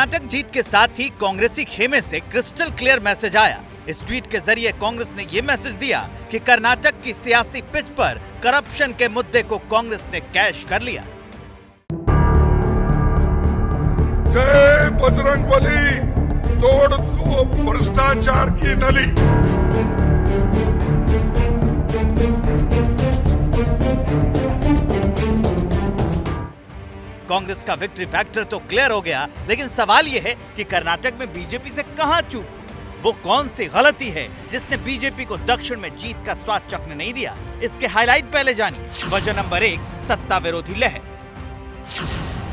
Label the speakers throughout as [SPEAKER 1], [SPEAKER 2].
[SPEAKER 1] कर्नाटक जीत के साथ ही कांग्रेसी खेमे से क्रिस्टल क्लियर मैसेज आया। इस ट्वीट के जरिए कांग्रेस ने ये मैसेज दिया कि कर्नाटक की सियासी पिच पर करप्शन के मुद्दे को कांग्रेस ने कैश कर लिया।
[SPEAKER 2] जय बजरंगबली, तोड़ दो भ्रष्टाचार की नली।
[SPEAKER 1] कांग्रेस का विक्ट्री फैक्टर तो क्लियर हो गया, लेकिन सवाल यह है कि कर्नाटक में बीजेपी से कहां चूक हुई? वो कौन सी गलती है जिसने बीजेपी को दक्षिण में जीत का स्वाद चखने नहीं दिया? इसके हाईलाइट पहले जानिए। वजह नंबर 1, सत्ता विरोधी लहर।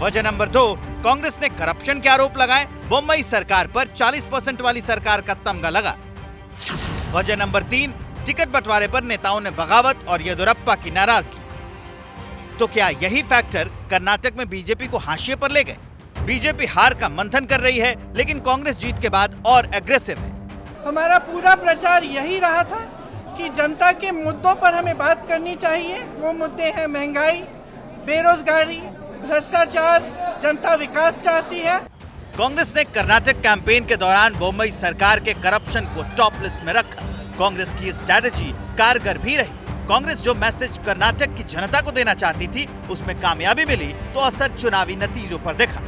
[SPEAKER 1] वजह नंबर 2, कांग्रेस ने करप्शन के आरोप लगाए, बम्बई सरकार पर 40% वाली सरकार का तमगा लगा। वजह नंबर 3, टिकट बंटवारे पर नेताओं ने बगावत और येदियुरप्पा की नाराजगी। तो क्या यही फैक्टर कर्नाटक में बीजेपी को हाशिए पर ले गए? बीजेपी हार का मंथन कर रही है, लेकिन कांग्रेस जीत के बाद और एग्रेसिव है।
[SPEAKER 3] हमारा पूरा प्रचार यही रहा था कि जनता के मुद्दों पर हमें बात करनी चाहिए। वो मुद्दे हैं महंगाई, बेरोजगारी, भ्रष्टाचार। जनता विकास चाहती है।
[SPEAKER 1] कांग्रेस ने कर्नाटक कैंपेन के दौरान बम्बई सरकार के करप्शन को टॉप लिस्ट में रखा। कांग्रेस की स्ट्रैटेजी कारगर भी रही। कांग्रेस जो मैसेज कर्नाटक की जनता को देना चाहती थी, उसमें कामयाबी मिली तो असर चुनावी नतीजों पर देखा।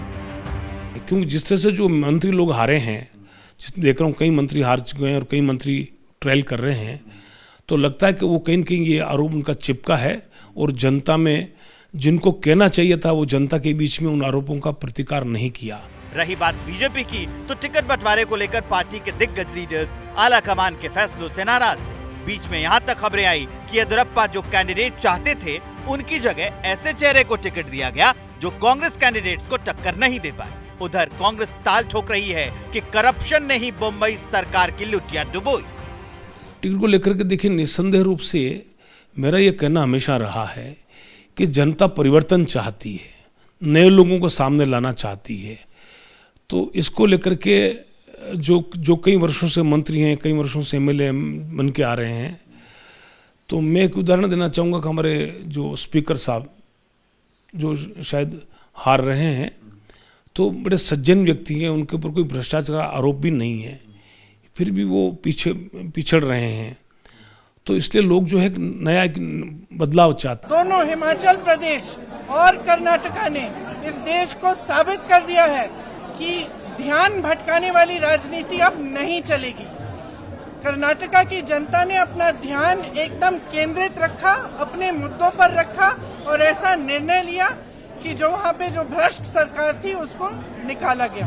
[SPEAKER 4] क्योंकि जिस तरह से जो मंत्री लोग हारे हैं, देख रहा हूँ कई मंत्री हार चुके हैं और कई मंत्री ट्रायल कर रहे हैं, तो लगता है कि वो कहीं न कहीं ये आरोप उनका चिपका है और जनता में जिनको कहना चाहिए था वो जनता के बीच में उन आरोपों का प्रतिकार नहीं किया।
[SPEAKER 1] रही बात बीजेपी की, तो टिकट बंटवारे को लेकर पार्टी के दिग्गज लीडर्स आला कमान के फैसलों से नाराज थे। बीच में यहाँ तक खबरें आई कि येदियुरप्पा जो कैंडिडेट चाहते थे, उनकी जगह ऐसे चेहरे को टिकट दिया गया जो कांग्रेस कैंडिडेट्स को टक्कर नहीं दे पाए। उधर कांग्रेस ताल ठोक रही है कि करप्शन ने ही बम्बई सरकार की लुटिया डुबोई।
[SPEAKER 4] टिकट को लेकर के देखिए, निस्संदेह रूप से मेरा ये कहना हमेशा रहा है कि जनता परिवर्तन चाहती है, नए लोगों को सामने लाना चाहती है। तो इसको लेकर के जो कई वर्षों से मंत्री हैं, कई वर्षों से एमएलए बन के आ रहे हैं, तो मैं एक उदाहरण देना चाहूँगा कि हमारे जो स्पीकर साहब जो शायद हार रहे हैं, तो बड़े सज्जन व्यक्ति हैं, उनके ऊपर कोई भ्रष्टाचार का आरोप भी नहीं है, फिर भी वो पिछड़ रहे हैं। तो इसलिए लोग जो है नया बदलाव चाहते हैं।
[SPEAKER 3] दोनों हिमाचल प्रदेश और कर्नाटका ने इस देश को साबित कर दिया है कि ध्यान भटकाने वाली राजनीति अब नहीं चलेगी। कर्नाटका की जनता ने अपना ध्यान एकदम केंद्रित रखा, अपने मुद्दों पर रखा और ऐसा निर्णय लिया कि जो वहाँ पे जो भ्रष्ट सरकार थी उसको निकाला गया।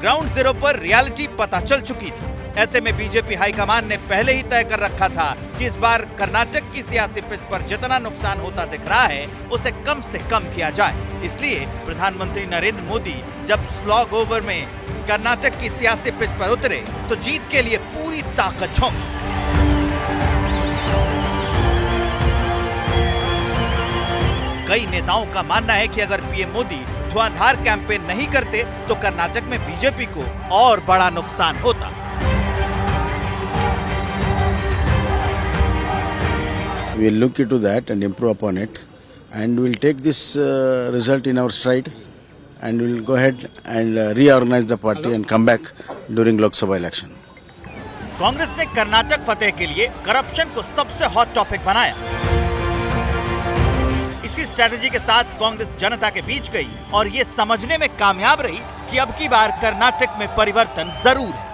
[SPEAKER 1] ग्राउंड जीरो पर रियलिटी पता चल चुकी थी। ऐसे में बीजेपी हाईकमान ने पहले ही तय कर रखा था कि इस बार कर्नाटक की सियासी पिच पर जितना नुकसान होता दिख रहा है, उसे कम से कम किया जाए। इसलिए प्रधानमंत्री नरेंद्र मोदी जब स्लॉग ओवर में कर्नाटक की सियासी पिच पर उतरे, तो जीत के लिए पूरी ताकत झोंकी। कई नेताओं का मानना है कि अगर पीएम मोदी धुआंधार कैंपेन नहीं करते, तो कर्नाटक में बीजेपी को और बड़ा नुकसान होता।
[SPEAKER 5] We will look into that and improve upon it, and we will take this result in our stride, and we will go ahead and reorganize the party and come back during Lok Sabha election.
[SPEAKER 1] Congress ने कर्नाटक फतेह के लिए corruption को सबसे hot topic बनाया। इसी strategy के साथ कांग्रेस जनता के बीच गई और ये समझने में कामयाब रही कि अब की बार कर्नाटक में परिवर्तन जरूर है।